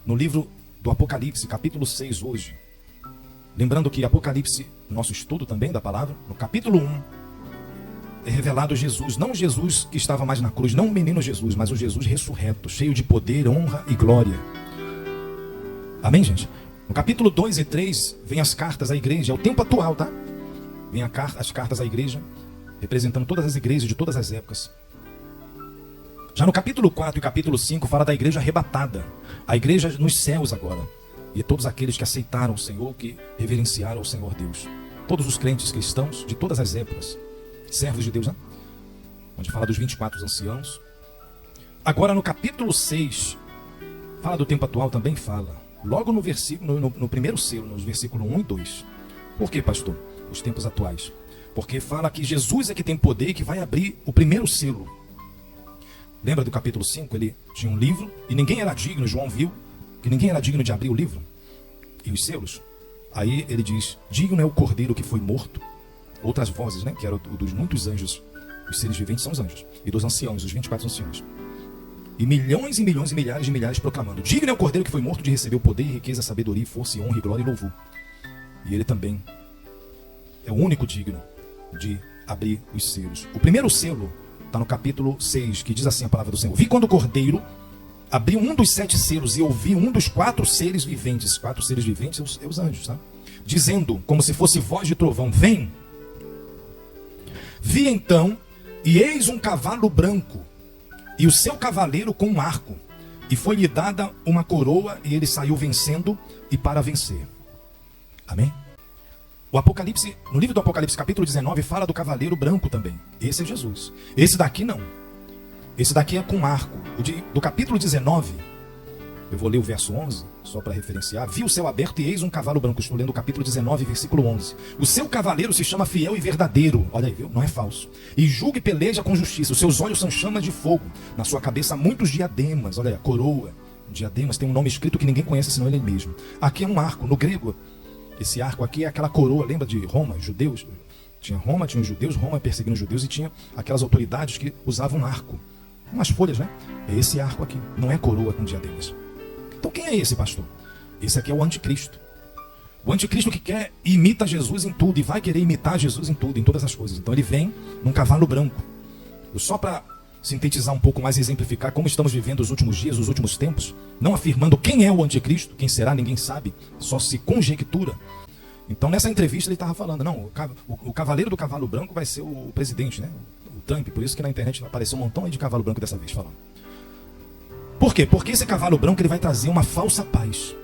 no livro do Apocalipse, capítulo 6 hoje. Lembrando que Apocalipse, nosso estudo também da palavra, no capítulo 1, é revelado Jesus, não Jesus que estava mais na cruz, não o menino Jesus, mas o Jesus ressurreto, cheio de poder, honra e glória. Amém, gente? No capítulo 2 e 3, vem as cartas à igreja, é o tempo atual, tá? Vem as cartas à igreja, representando todas as igrejas de todas as épocas. Já no capítulo 4 e capítulo 5, fala da igreja arrebatada, a igreja nos céus agora. E todos aqueles que aceitaram o Senhor, que reverenciaram o Senhor Deus. Todos os crentes cristãos de todas as épocas. Servos de Deus, né? Onde fala dos 24 anciãos. Agora no capítulo 6, fala do tempo atual, também fala. Logo no versículo, no primeiro selo, nos versículos 1 e 2. Por que, pastor? Os tempos atuais. Porque fala que Jesus é que tem poder e que vai abrir o primeiro selo. Lembra do capítulo 5? Ele tinha um livro e ninguém era digno, João viu que ninguém era digno de abrir o livro e os selos. Aí ele diz, digno é o cordeiro que foi morto. Outras vozes, né, que eram dos muitos anjos. Os seres viventes são os anjos. E dos anciãos, os 24 anciãos. E milhões e milhões e milhares de milhares proclamando, digno é o cordeiro que foi morto de receber o poder, riqueza, sabedoria, força, honra, glória e louvor. E ele também é o único digno de abrir os selos. O primeiro selo está no capítulo 6, que diz assim a palavra do Senhor. Vi quando o cordeiro abriu um dos 7 selos e ouvi um dos 4 seres viventes. 4 seres viventes é os anjos, tá? Dizendo, como se fosse voz de trovão, vem. Vi então, e eis um cavalo branco, e o seu cavaleiro com um arco, e foi-lhe dada uma coroa, e ele saiu vencendo e para vencer. Amém? O Apocalipse, no livro do Apocalipse, capítulo 19, fala do cavaleiro branco também. Esse é Jesus. Esse daqui não. Esse daqui é com arco. Do capítulo 19, eu vou ler o verso 11, só para referenciar. Vi o céu aberto e eis um cavalo branco. Estou lendo o capítulo 19, versículo 11. O seu cavaleiro se chama fiel e verdadeiro. Olha aí, viu? Não é falso. E julga e peleja com justiça. Os seus olhos são chamas de fogo. Na sua cabeça há muitos diademas. Olha aí, a coroa. Diademas tem um nome escrito que ninguém conhece senão ele mesmo. Aqui é um arco. No grego, esse arco aqui é aquela coroa. Lembra de Roma? Judeus. Tinha Roma, tinha os judeus. Roma perseguindo os judeus e tinha aquelas autoridades que usavam um arco. Umas folhas, né? É esse arco aqui. Não é coroa com diademas. Então quem é esse, pastor? Esse aqui é o anticristo. O anticristo que quer e imita Jesus em tudo. E vai querer imitar Jesus em tudo, em todas as coisas. Então ele vem num cavalo branco. Só para sintetizar um pouco mais e exemplificar como estamos vivendo os últimos dias, os últimos tempos. Não afirmando quem é o anticristo. Quem será, ninguém sabe. Só se conjectura. Então nessa entrevista ele estava falando. Não, o cavaleiro do cavalo branco vai ser o presidente, né? O Trump. Por isso que na internet apareceu um montão de cavalo branco dessa vez falando. Por quê? Porque esse cavalo branco ele vai trazer uma falsa paz.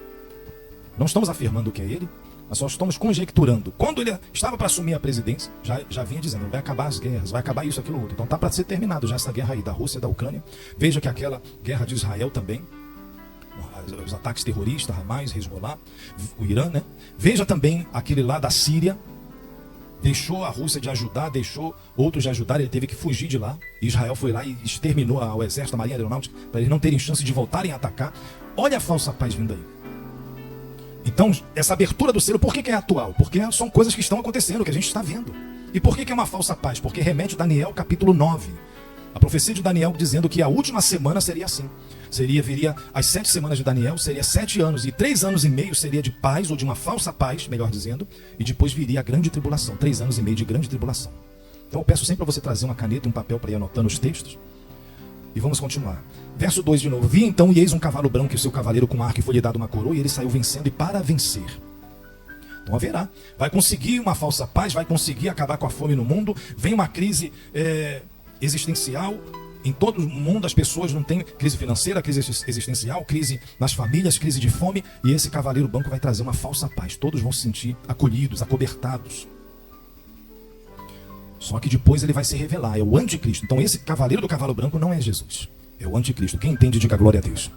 Não estamos afirmando que é ele, mas só estamos conjecturando. Quando ele estava para assumir a presidência, já vinha dizendo, vai acabar as guerras, vai acabar isso, aquilo, outro. Então está para ser terminado já essa guerra aí da Rússia e da Ucrânia. Veja que aquela guerra de Israel também, os ataques terroristas, Hamas, Hezbollah, o Irã, né? Veja também aquele lá da Síria, deixou a Rússia de ajudar, deixou outros de ajudar, ele teve que fugir de lá. Israel foi lá e exterminou o exército, a marinha aeronáutica, para eles não terem chance de voltarem a atacar. Olha a falsa paz vindo aí. Então, essa abertura do selo, por que é atual? Porque são coisas que estão acontecendo, que a gente está vendo. E por que é uma falsa paz? Porque remete a Daniel capítulo 9. A profecia de Daniel dizendo que a última semana seria assim. Viria as 7 semanas de Daniel, seria 7 anos, e 3 anos e meio seria de paz, ou de uma falsa paz, melhor dizendo, e depois viria a grande tribulação, 3 anos e meio de grande tribulação. Então eu peço sempre para você trazer uma caneta e um papel para ir anotando os textos, e vamos continuar. Verso 2 de novo. Vi então e eis um cavalo branco e o seu cavaleiro com arco, e foi-lhe dado uma coroa, e ele saiu vencendo e para vencer. Então haverá, vai conseguir uma falsa paz, vai conseguir acabar com a fome no mundo, vem uma crise existencial. Em todo o mundo as pessoas não têm crise financeira, crise existencial, crise nas famílias, crise de fome. E esse cavaleiro branco vai trazer uma falsa paz. Todos vão se sentir acolhidos, acobertados. Só que depois ele vai se revelar, é o anticristo. Então esse cavaleiro do cavalo branco não é Jesus, é o anticristo. Quem entende, diga glória a Deus.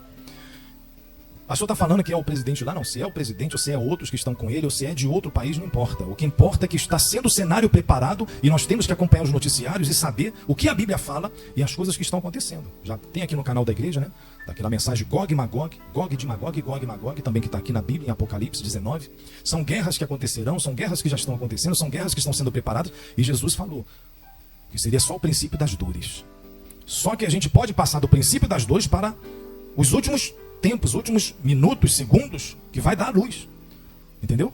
O pastor está falando que é o presidente lá, não. Se é o presidente, ou se é outros que estão com ele, ou se é de outro país, não importa. O que importa é que está sendo o cenário preparado e nós temos que acompanhar os noticiários e saber o que a Bíblia fala e as coisas que estão acontecendo. Já tem aqui no canal da igreja, né? Daquela mensagem Gog e Magog, Gog de Magog e Gog e Magog, também que está aqui na Bíblia, em Apocalipse 19. São guerras que acontecerão, são guerras que já estão acontecendo, são guerras que estão sendo preparadas. E Jesus falou que seria só o princípio das dores. Só que a gente pode passar do princípio das dores para os últimos tempos, últimos minutos, segundos, que vai dar a luz. Entendeu?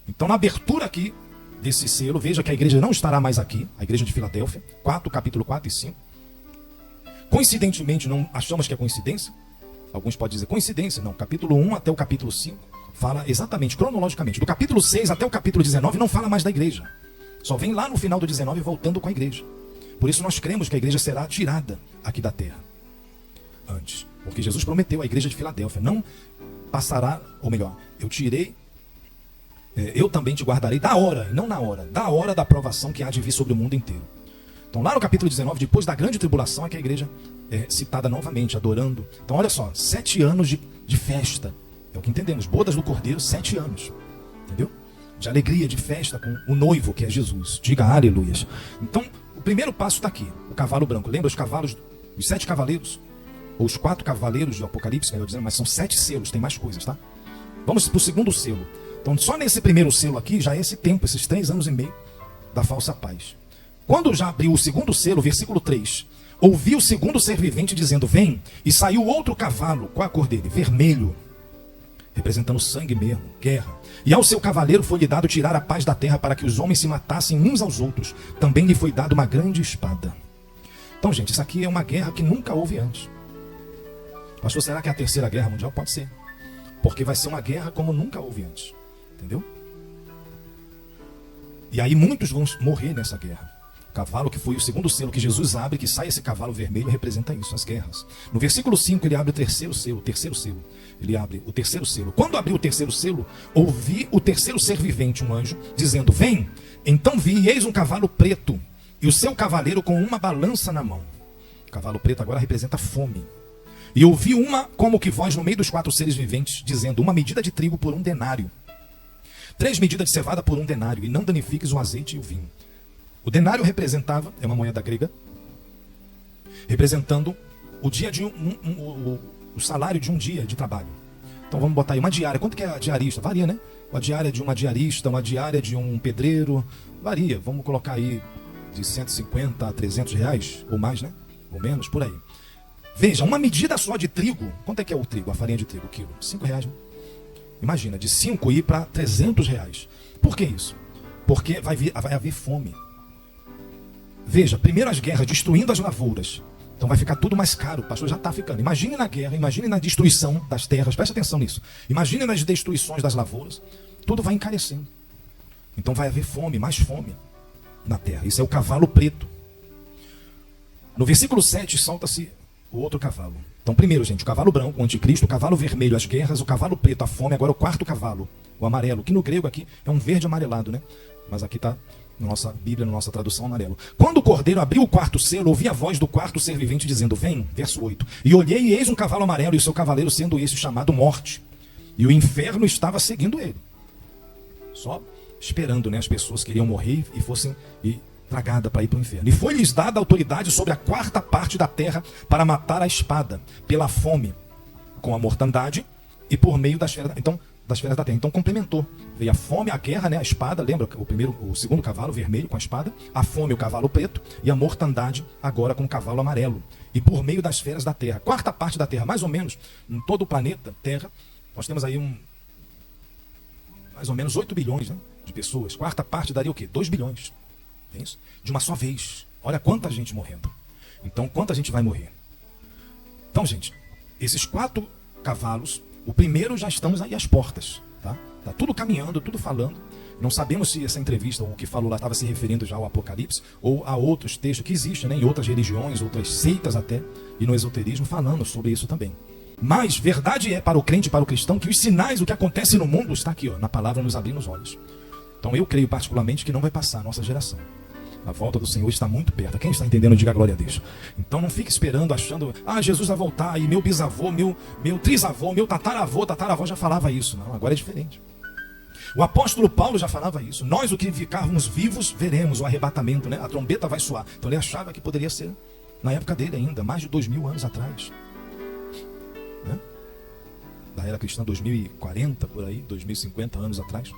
Então, na abertura aqui desse selo, veja que a igreja não estará mais aqui, a igreja de Filadélfia, capítulo 4 e 5. Coincidentemente, não achamos que é coincidência? Alguns podem dizer coincidência. Não, capítulo 1 até o capítulo 5 fala exatamente, cronologicamente. Do capítulo 6 até o capítulo 19 não fala mais da igreja. Só vem lá no final do 19 voltando com a igreja. Por isso nós cremos que a igreja será tirada aqui da terra. Antes. Porque Jesus prometeu à igreja de Filadélfia, não passará, ou melhor, eu também te guardarei da hora, não na hora, da hora da provação que há de vir sobre o mundo inteiro. Então lá no capítulo 19, depois da grande tribulação, é que a igreja é citada novamente, adorando. Então olha só, 7 anos de festa. É o que entendemos, bodas do Cordeiro, 7 anos. Entendeu? De alegria, de festa com o noivo que é Jesus. Diga aleluias. Então, o primeiro passo está aqui, o cavalo branco. Lembra os cavalos, os 7 cavaleiros? Ou os 4 cavaleiros do Apocalipse, melhor dizendo, mas são 7 selos, tem mais coisas, tá? Vamos para o segundo selo. Então, só nesse primeiro selo aqui, já é esse tempo, esses 3 anos e meio da falsa paz. Quando já abriu o segundo selo, versículo 3, ouvi o segundo ser vivente dizendo, vem, e saiu outro cavalo, qual a cor dele? Vermelho, representando sangue mesmo, guerra. E ao seu cavaleiro foi-lhe dado tirar a paz da terra para que os homens se matassem uns aos outros. Também lhe foi dada uma grande espada. Então, gente, isso aqui é uma guerra que nunca houve antes. Pastor, será que é a terceira guerra mundial? Pode ser. Porque vai ser uma guerra como nunca houve antes. Entendeu? E aí muitos vão morrer nessa guerra. O cavalo que foi o segundo selo que Jesus abre, que sai esse cavalo vermelho, representa isso, as guerras. No versículo 5 ele abre o terceiro selo, Ele abre o terceiro selo. Quando abriu o terceiro selo, ouvi o terceiro ser vivente, um anjo, dizendo, vem. Então vi, e eis um cavalo preto, e o seu cavaleiro com uma balança na mão. O cavalo preto agora representa fome. E ouvi uma como que voz no meio dos 4 seres viventes, dizendo, uma medida de trigo por 1 denário. 3 medidas de cevada por 1 denário, e não danifiques o azeite e o vinho. O denário representava, é uma moeda grega, representando o dia de o salário de um dia de trabalho. Então vamos botar aí uma diária. Quanto que é a diarista? Varia, né? A diária de uma diarista, uma diária de um pedreiro, varia. Vamos colocar aí de 150 a 300 reais, ou mais, né? Ou menos, por aí. Veja, uma medida só de trigo. Quanto é que é o trigo, a farinha de trigo, o quilo? 5 reais, né? Imagina, de 5 ir para 300 reais. Por que isso? Porque vai haver fome. Veja, primeiro as guerras destruindo as lavouras. Então vai ficar tudo mais caro, o pastor já está ficando. Imagine na guerra, imagine na destruição das terras, preste atenção nisso. Imagine nas destruições das lavouras, tudo vai encarecendo. Então vai haver fome, mais fome na terra. Isso é o cavalo preto. No versículo 7, salta-se o outro cavalo. Então primeiro, gente, o cavalo branco, o anticristo, o cavalo vermelho, as guerras, o cavalo preto, a fome. Agora o quarto cavalo, o amarelo, que no grego aqui é um verde amarelado, né? Mas aqui está na nossa Bíblia, na nossa tradução, amarelo. Quando o cordeiro abriu o quarto selo, ouvi a voz do quarto ser vivente dizendo, vem, verso 8. E olhei e eis um cavalo amarelo e o seu cavaleiro sendo esse chamado morte. E o inferno estava seguindo ele. Só esperando, né? As pessoas que iriam morrer e fossem tragadas para ir para o inferno. E foi-lhes dada autoridade sobre a 4ª parte da terra para matar a espada, pela fome, com a mortandade e por meio das feras. Das feras da terra. Então complementou. Veio a fome, a guerra, né? A espada, lembra? O segundo cavalo vermelho com a espada, a fome, o cavalo preto, e a mortandade agora com o cavalo amarelo. E por meio das feras da terra. 4ª parte da terra, mais ou menos, em todo o planeta Terra, nós temos aí mais ou menos 8 bilhões, né, de pessoas. 4ª parte daria o quê? 2 bilhões. É isso? De uma só vez. Olha quanta gente morrendo. Então, quanta gente vai morrer? Então, gente, esses 4 cavalos, o primeiro já estamos aí às portas, tá? Tá tudo caminhando, tudo falando. Não sabemos se essa entrevista, ou o que falou lá, estava se referindo já ao Apocalipse, ou a outros textos que existem, né, em outras religiões, outras seitas até, e no esoterismo, falando sobre isso também. Mas verdade é para o crente e para o cristão que os sinais, o que acontece no mundo, está aqui, ó, na palavra nos abrindo os olhos. Então eu creio particularmente que não vai passar a nossa geração. A volta do Senhor está muito perto. Quem está entendendo, diga glória a Deus. Então não fique esperando, achando, Jesus vai voltar, e meu bisavô, meu trisavô, meu tataravô já falava isso. Não, agora é diferente. O apóstolo Paulo já falava isso. Nós, o que ficarmos vivos, veremos o arrebatamento, né? A trombeta vai soar. Então ele achava que poderia ser na época dele ainda, mais de 2000 anos atrás. Né? Da era cristã, 2040, por aí, 2050 anos atrás.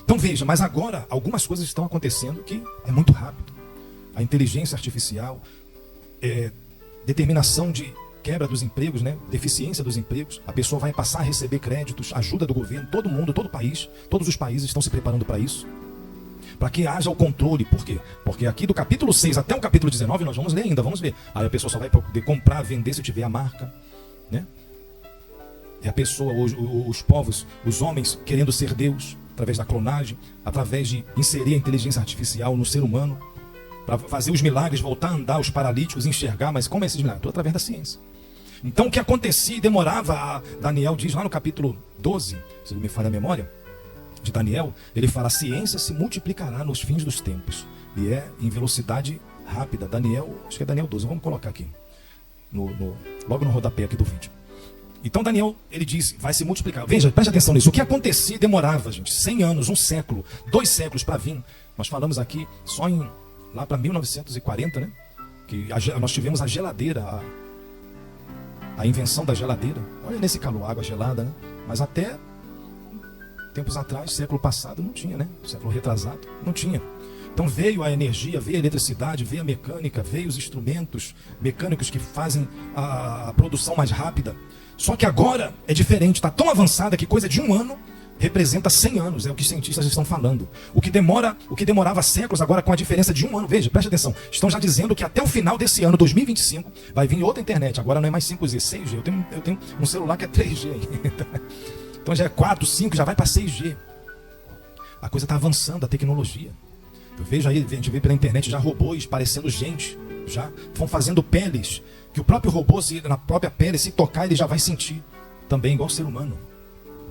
Então veja, mas agora algumas coisas estão acontecendo que é muito rápido. A inteligência artificial, determinação de quebra dos empregos, né? Deficiência dos empregos. A pessoa vai passar a receber créditos, ajuda do governo, todo mundo, todo país, todos os países estão se preparando para isso. Para que haja o controle. Por quê? Porque aqui do capítulo 6 até o capítulo 19, nós vamos ler ainda, vamos ver. Aí a pessoa só vai poder comprar, vender se tiver a marca, né? É a pessoa, os povos, os homens querendo ser Deus, através da clonagem, através de inserir a inteligência artificial no ser humano, para fazer os milagres, voltar a andar, os paralíticos enxergar. Mas como é esses milagres? Tudo através da ciência. Então o que acontecia e demorava, Daniel diz lá no capítulo 12, se não me falha a memória, de Daniel, ele fala: a ciência se multiplicará nos fins dos tempos. E é em velocidade rápida. Daniel, acho que é Daniel 12, vamos colocar aqui, logo no rodapé aqui do vídeo. Então Daniel, ele diz, vai se multiplicar. Veja, preste atenção nisso. O que acontecia demorava, gente, 100 anos, 1 século, 2 séculos para vir. Nós falamos aqui só lá para 1940, né? Que nós tivemos a geladeira, a invenção da geladeira. Olha nesse calor, água gelada, né? Mas até tempos atrás, século passado, não tinha, né? Século retrasado, não tinha. Então veio a energia, veio a eletricidade, veio a mecânica, veio os instrumentos mecânicos que fazem a produção mais rápida. Só que agora é diferente, está tão avançada que coisa de 1 ano representa 100 anos, é o que os cientistas estão falando. O que demorava séculos, agora com a diferença de 1 ano, veja, preste atenção, estão já dizendo que até o final desse ano, 2025, vai vir outra internet, agora não é mais 5G, 6G, eu tenho um celular que é 3G ainda. Então já é 4, 5, já vai para 6G. A coisa está avançando, a tecnologia. Eu vejo aí, a gente vê pela internet já robôs parecendo gente, já vão fazendo peles, que o próprio robô, na própria pele, se tocar, ele já vai sentir, também igual o ser humano.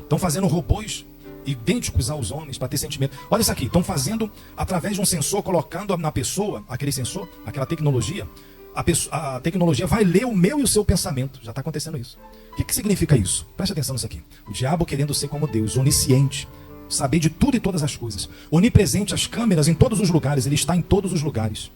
Estão fazendo robôs idênticos aos homens para ter sentimento. Olha isso aqui, estão fazendo através de um sensor, colocando na pessoa, aquele sensor, aquela tecnologia, a tecnologia vai ler o meu e o seu pensamento. Já está acontecendo isso. O que significa isso? Preste atenção nisso aqui. O diabo querendo ser como Deus, onisciente, saber de tudo e todas as coisas, onipresente, as câmeras em todos os lugares, ele está em todos os lugares,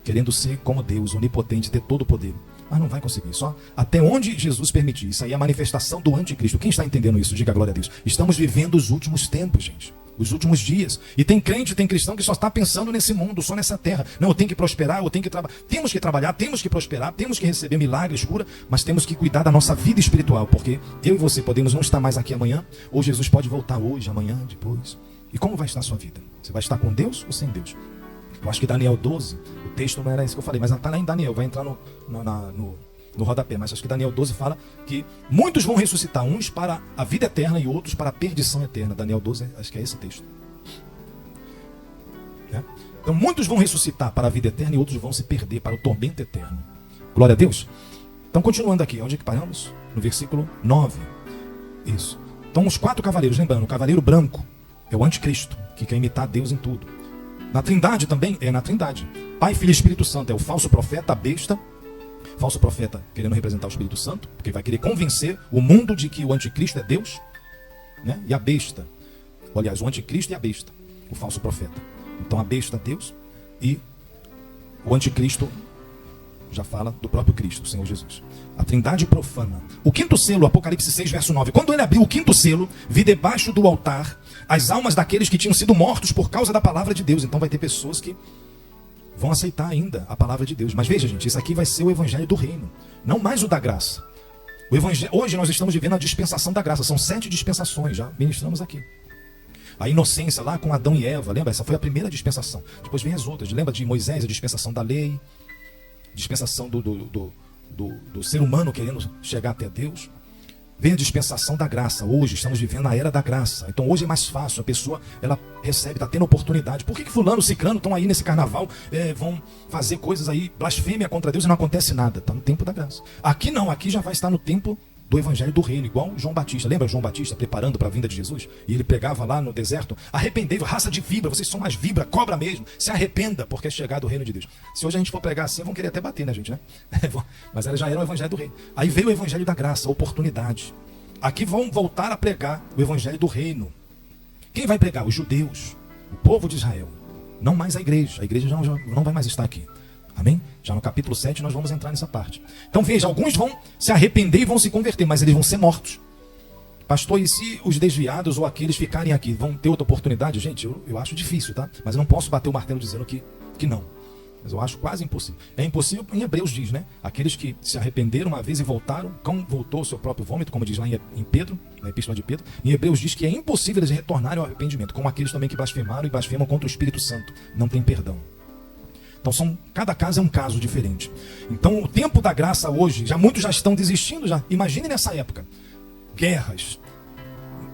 querendo ser como Deus, onipotente, ter todo o poder. Mas não vai conseguir, só até onde Jesus permitir. Isso aí é a manifestação do anticristo. Quem está entendendo isso? Diga glória a Deus. Estamos vivendo os últimos tempos, gente. Os últimos dias. E tem crente, tem cristão que só está pensando nesse mundo, só nessa terra. Não, eu tenho que prosperar, eu tenho que trabalhar. Temos que trabalhar, temos que prosperar, temos que receber milagres, cura, mas temos que cuidar da nossa vida espiritual, porque eu e você podemos não estar mais aqui amanhã, ou Jesus pode voltar hoje, amanhã, depois. E como vai estar a sua vida? Você vai estar com Deus ou sem Deus? Eu acho que Daniel 12, o texto não era isso que eu falei, mas está lá em Daniel, vai entrar no rodapé, mas acho que Daniel 12 fala que muitos vão ressuscitar, uns para a vida eterna e outros para a perdição eterna. Daniel 12, acho que é esse texto. Então muitos vão ressuscitar para a vida eterna e outros vão se perder para o tormento eterno. Glória a Deus. Então continuando aqui, onde é que paramos? No versículo 9. Isso. Então os 4 cavaleiros, lembrando, o cavaleiro branco é o anticristo, que quer imitar Deus em tudo. Na Trindade também, é na Trindade. Pai, Filho e Espírito Santo é o falso profeta, a besta. Falso profeta querendo representar o Espírito Santo, porque vai querer convencer o mundo de que o anticristo é Deus, né? E a besta, aliás, o anticristo e a besta, o falso profeta. Então a besta é Deus e o anticristo já fala do próprio Cristo, o Senhor Jesus. A Trindade profana. O 5º selo, Apocalipse 6, verso 9. Quando ele abriu o 5º selo, vi debaixo do altar as almas daqueles que tinham sido mortos por causa da palavra de Deus. Então vai ter pessoas que vão aceitar ainda a palavra de Deus. Mas veja, gente, isso aqui vai ser o evangelho do reino, não mais o da graça. Hoje nós estamos vivendo a dispensação da graça. São 7 dispensações, já ministramos aqui. A inocência lá com Adão e Eva, lembra? Essa foi a primeira dispensação. Depois vem as outras. Lembra de Moisés, a dispensação da lei, dispensação do ser humano querendo chegar até Deus. Vem a dispensação da graça. Hoje estamos vivendo a era da graça. Então hoje é mais fácil. A pessoa, ela recebe, está tendo oportunidade. Por que fulano, ciclano estão aí nesse carnaval, vão fazer coisas aí, blasfêmia contra Deus e não acontece nada? Está no tempo da graça. Aqui não, aqui já vai estar no tempo do evangelho do reino, igual João Batista. Lembra João Batista preparando para a vinda de Jesus? E ele pregava lá no deserto: arrependei-vos, raça de víbora, vocês são mais víbora, cobra mesmo, se arrependa, porque é chegado o reino de Deus. Se hoje a gente for pregar assim, vão querer até bater na gente, né? Mas ela já era o evangelho do reino. Aí veio o evangelho da graça, a oportunidade. Aqui vão voltar a pregar o evangelho do reino. Quem vai pregar? Os judeus, o povo de Israel. Não mais a igreja já não vai mais estar aqui. Amém? Já no capítulo 7 nós vamos entrar nessa parte. Então veja, alguns vão se arrepender e vão se converter, mas eles vão ser mortos. Pastor, e se os desviados ou aqueles ficarem aqui, vão ter outra oportunidade? Gente, eu acho difícil, tá? Mas eu não posso bater o martelo dizendo que não. Mas eu acho quase impossível. É impossível, em Hebreus diz, né? Aqueles que se arrependeram uma vez e voltaram, cão voltou ao seu próprio vômito, como diz lá em Pedro, na Epístola de Pedro. Em Hebreus diz que é impossível eles retornarem ao arrependimento, como aqueles também que blasfemaram e blasfemam contra o Espírito Santo. Não tem perdão. Então cada caso é um caso diferente. Então o tempo da graça hoje, muitos já estão desistindo já. Imagine nessa época. Guerras,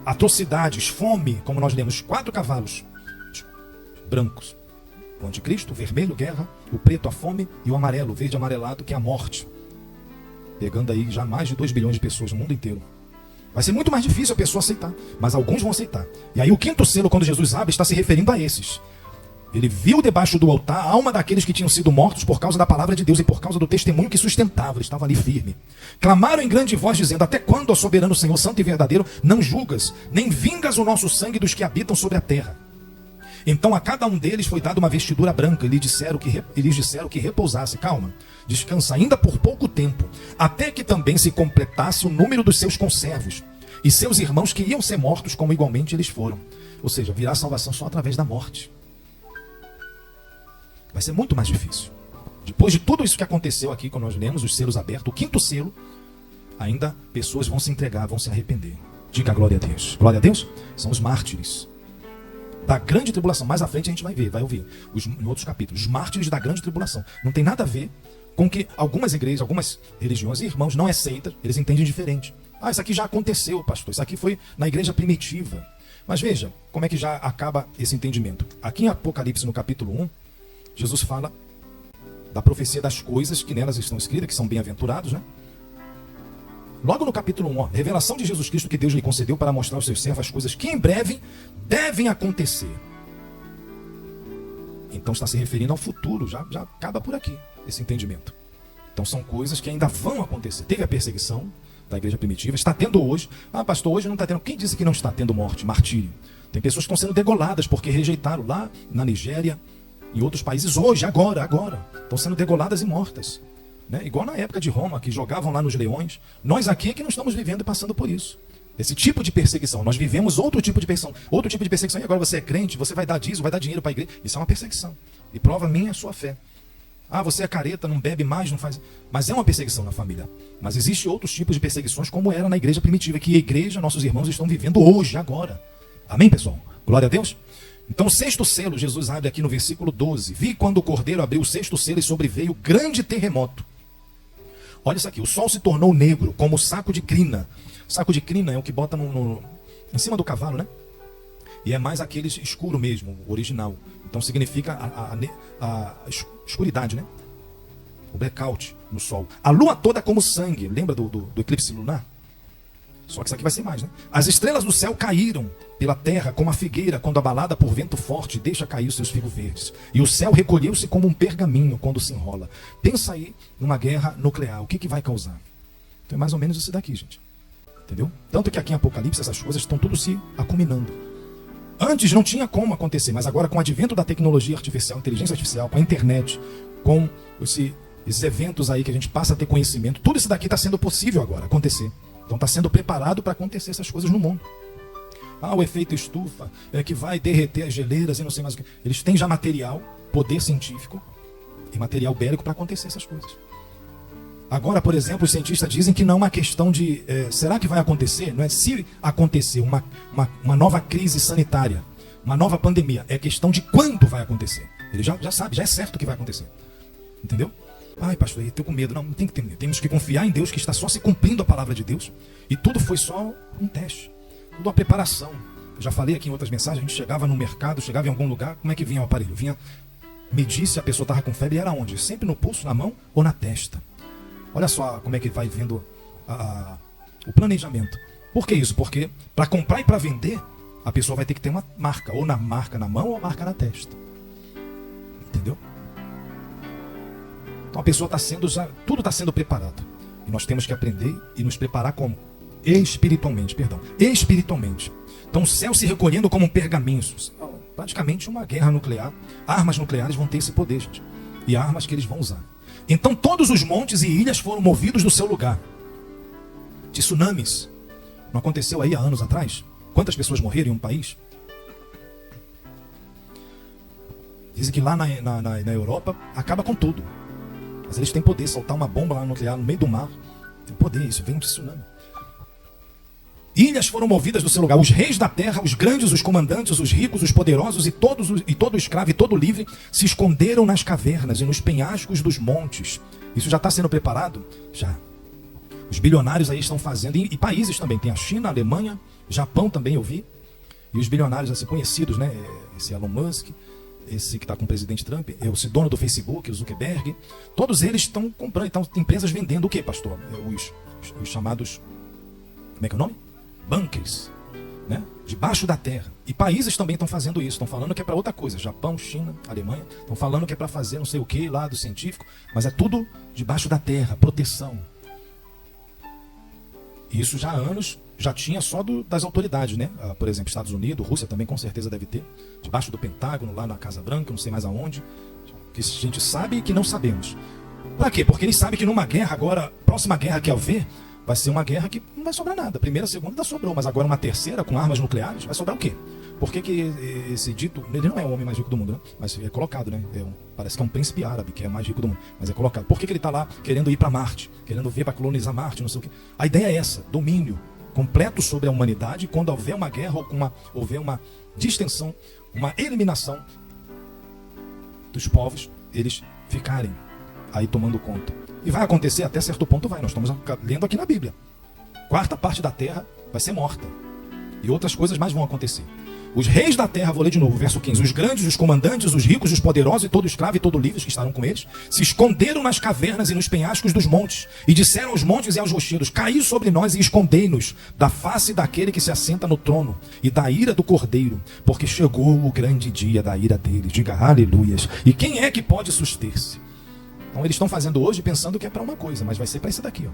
atrocidades, fome, como nós lemos, 4 cavalos brancos. O anticristo, o vermelho, guerra, o preto, a fome, e o amarelo, o verde amarelado, que é a morte. Pegando aí já mais de 2 bilhões de pessoas no mundo inteiro. Vai ser muito mais difícil a pessoa aceitar, mas alguns vão aceitar. E aí o 5º selo, quando Jesus abre, está se referindo a esses. Ele viu debaixo do altar a alma daqueles que tinham sido mortos por causa da palavra de Deus e por causa do testemunho que sustentava. Ele estava ali firme. Clamaram em grande voz, dizendo: até quando, ó soberano Senhor, santo e verdadeiro, não julgas, nem vingas o nosso sangue dos que habitam sobre a terra? Então a cada um deles foi dada uma vestidura branca, e lhes disseram que repousasse. Calma, descansa ainda por pouco tempo, até que também se completasse o número dos seus conservos, e seus irmãos que iam ser mortos, como igualmente eles foram. Ou seja, virá salvação só através da morte. Vai ser muito mais difícil. Depois de tudo isso que aconteceu aqui, quando nós lemos os selos abertos, o 5º selo, ainda pessoas vão se entregar, vão se arrepender. Diga glória a Deus. Glória a Deus são os mártires da grande tribulação. Mais à frente a gente vai ouvir em outros capítulos. Os mártires da grande tribulação. Não tem nada a ver com que algumas igrejas, algumas religiões, irmãos, não é seita, eles entendem diferente. Ah, isso aqui já aconteceu, pastor. Isso aqui foi na igreja primitiva. Mas veja como é que já acaba esse entendimento. Aqui em Apocalipse, no capítulo 1, Jesus fala da profecia das coisas que nelas estão escritas, que são bem-aventurados, né? Logo no capítulo 1, revelação de Jesus Cristo que Deus lhe concedeu para mostrar aos seus servos as coisas que em breve devem acontecer. Então está se referindo ao futuro, já acaba por aqui esse entendimento. Então são coisas que ainda vão acontecer. Teve a perseguição da igreja primitiva, está tendo hoje. Ah, pastor, hoje não está tendo. Quem disse que não está tendo morte, martírio? Tem pessoas que estão sendo degoladas porque rejeitaram lá na Nigéria, em outros países, hoje, agora, estão sendo degoladas e mortas. Né? Igual na época de Roma, que jogavam lá nos leões. Nós aqui é que não estamos vivendo e passando por isso. Esse tipo de perseguição. Nós vivemos outro tipo de perseguição. Outro tipo de perseguição. E agora você é crente, você vai dar dízimo, vai dar dinheiro para a igreja. Isso é uma perseguição. E prova minha a sua fé. Ah, você é careta, não bebe mais, não faz... Mas é uma perseguição na família. Mas existe outros tipos de perseguições, como era na igreja primitiva, que a igreja, nossos irmãos, estão vivendo hoje, agora. Amém, pessoal? Glória a Deus. Então o 6º selo, Jesus abre aqui no versículo 12. Vi quando o cordeiro abriu o 6º selo e sobreveio grande terremoto. Olha isso aqui, o sol se tornou negro, como saco de crina. Saco de crina é o que bota em cima do cavalo, né? E é mais aquele escuro mesmo, original. Então significa a escuridade, né? O blackout no sol. A lua toda como sangue. Lembra do eclipse lunar? Só que isso aqui vai ser mais, né? As estrelas do céu caíram pela terra como a figueira, quando abalada por vento forte, deixa cair os seus figos verdes. E o céu recolheu-se como um pergaminho quando se enrola. Pensa aí numa guerra nuclear. O que vai causar? Então é mais ou menos isso daqui, gente. Entendeu? Tanto que aqui em Apocalipse essas coisas estão tudo se acuminando. Antes não tinha como acontecer, mas agora com o advento da tecnologia artificial, inteligência artificial, com a internet, com esses eventos aí que a gente passa a ter conhecimento, tudo isso daqui está sendo possível agora acontecer. Então está sendo preparado para acontecer essas coisas no mundo. Ah, o efeito estufa, que vai derreter as geleiras e não sei mais o que. Eles têm já material, poder científico e material bélico para acontecer essas coisas. Agora, por exemplo, os cientistas dizem que não é uma questão de será que vai acontecer? Não é se acontecer uma nova crise sanitária, uma nova pandemia. É questão de quando vai acontecer. Ele já sabe, já é certo que vai acontecer. Entendeu? Ai, pastor, eu estou com medo. Não tem que ter medo. Temos que confiar em Deus, que está só se cumprindo a palavra de Deus. E tudo foi só um teste. Tudo uma preparação. Eu já falei aqui em outras mensagens, a gente chegava no mercado, chegava em algum lugar, como é que vinha o aparelho? Vinha medir se a pessoa estava com febre, e era onde? Sempre no pulso, na mão ou na testa. Olha só como é que vai vendo o planejamento. Por que isso? Porque para comprar e para vender, a pessoa vai ter que ter uma marca. Ou na marca na mão ou a marca na testa. Entendeu? Então a pessoa está sendo, tudo está sendo preparado. E nós temos que aprender e nos preparar como? Espiritualmente. Então o céu se recolhendo como um pergaminho. Praticamente uma guerra nuclear. Armas nucleares vão ter esse poder, gente. E armas que eles vão usar. Então todos os montes e ilhas foram movidos do seu lugar. Tsunamis. Não aconteceu aí há anos atrás? Quantas pessoas morreram em um país? Dizem que lá na Europa acaba com tudo. Mas eles têm poder, soltar uma bomba lá nuclear no meio do mar. Tem poder, isso vem de tsunami. Ilhas foram movidas do seu lugar. Os reis da terra, os grandes, os comandantes, os ricos, os poderosos e todo escravo e todo livre se esconderam nas cavernas e nos penhascos dos montes. Isso já está sendo preparado? Já. Os bilionários aí estão fazendo, e países também. Tem a China, a Alemanha, Japão também eu vi. E os bilionários assim conhecidos, né? Esse Elon Musk, esse que está com o presidente Trump, esse dono do Facebook, o Zuckerberg. Todos eles estão comprando, então empresas vendendo o que, pastor? Os chamados, como é que é o nome? Bunkers, né? Debaixo da terra. E países também estão fazendo isso, estão falando que é para outra coisa. Japão, China, Alemanha, estão falando que é para fazer não sei o que lá do científico, mas é tudo debaixo da terra, proteção. Isso já há anos, já tinha só das autoridades, né? Por exemplo, Estados Unidos, Rússia também com certeza deve ter. Debaixo do Pentágono, lá na Casa Branca, não sei mais aonde. Que a gente sabe e que não sabemos. Para quê? Porque eles sabem que numa guerra agora, próxima guerra que haver, vai ser uma guerra que não vai sobrar nada. Primeira, segunda ainda sobrou, mas agora uma terceira com armas nucleares, vai sobrar o quê? Por que esse dito, ele não é o homem mais rico do mundo, né? Mas é colocado, né? Parece que é um príncipe árabe, que é o mais rico do mundo, mas é colocado. Por que ele está lá querendo ir para Marte, querendo ver para colonizar Marte, não sei o quê? A ideia é essa, domínio completo sobre a humanidade. Quando houver uma guerra ou houver uma distensão, uma eliminação dos povos, eles ficarem aí tomando conta. E vai acontecer até certo ponto, vai. Nós estamos lendo aqui na Bíblia. Quarta parte da terra vai ser morta. E outras coisas mais vão acontecer. Os reis da terra, vou ler de novo, verso 15. Os grandes, os comandantes, os ricos, os poderosos e todo escravo e todo livre que estarão com eles, se esconderam nas cavernas e nos penhascos dos montes. E disseram aos montes e aos rochedos: caí sobre nós e escondei-nos da face daquele que se assenta no trono e da ira do cordeiro, porque chegou o grande dia da ira deles. Diga aleluias. E quem é que pode suster-se? Então eles estão fazendo hoje pensando que é para uma coisa, mas vai ser para isso daqui, ó.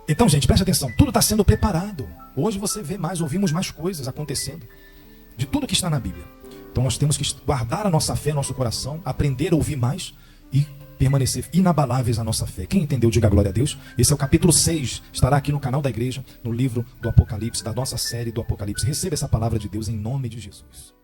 Então, gente, preste atenção. Tudo está sendo preparado. Hoje você vê mais, ouvimos mais coisas acontecendo. De tudo que está na Bíblia. Então nós temos que guardar a nossa fé, nosso coração, aprender a ouvir mais e permanecer inabaláveis na nossa fé. Quem entendeu, diga glória a Deus. Esse é o capítulo 6. Estará aqui no canal da igreja, no livro do Apocalipse, da nossa série do Apocalipse. Receba essa palavra de Deus em nome de Jesus.